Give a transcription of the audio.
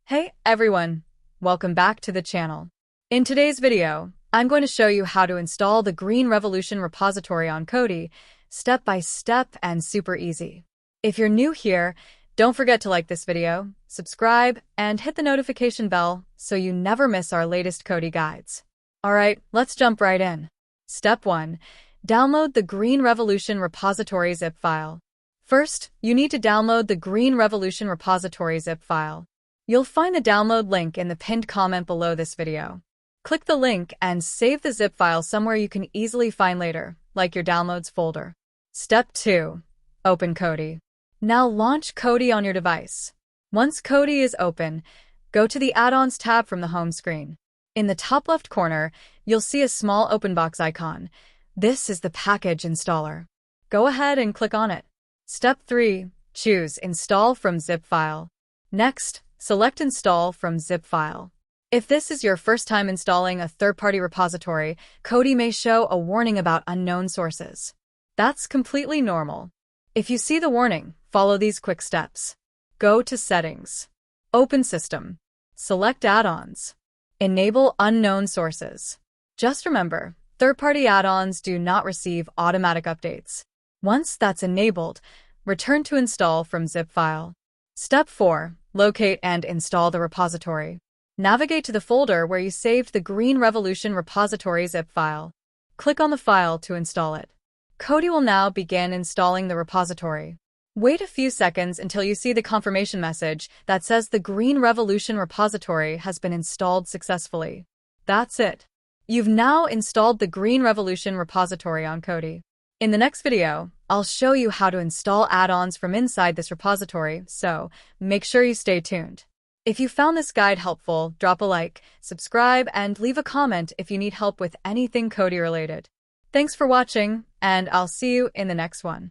Hey everyone, welcome back to the channel. In today's video, I'm going to show you how to install the Green Revolution repository on Kodi, step by step and super easy. If you're new here, don't forget to like this video, subscribe, and hit the notification bell so you never miss our latest Kodi guides. Alright, let's jump right in. Step 1. Download the Green Revolution repository zip file. First, you need to download the Green Revolution repository zip file. You'll find the download link in the pinned comment below this video. Click the link and save the zip file somewhere you can easily find later, like your downloads folder. Step 2. Open Kodi. Now launch Kodi on your device. Once Kodi is open, go to the Addons tab from the home screen. In the top left corner, you'll see a small open box icon. This is the package installer. Go ahead and click on it. Step 3. Choose Install from zip file. Next, select Install from zip file. If this is your first time installing a third-party repository, Kodi may show a warning about unknown sources. That's completely normal. If you see the warning, follow these quick steps. Go to Settings. Open System. Select Addons. Enable Unknown Sources. Just remember, third-party add-ons do not receive automatic updates. Once that's enabled, return to Install from zip file. Step 4. Locate and install the repository. Navigate to the folder where you saved the Green Revolution repository zip file. Click on the file to install it. Kodi will now begin installing the repository. Wait a few seconds until you see the confirmation message that says the Green Revolution repository has been installed successfully. That's it. You've now installed the Green Revolution repository on Kodi. In the next video, I'll show you how to install add-ons from inside this repository, so make sure you stay tuned. If you found this guide helpful, drop a like, subscribe, and leave a comment if you need help with anything Kodi related. Thanks for watching, and I'll see you in the next one.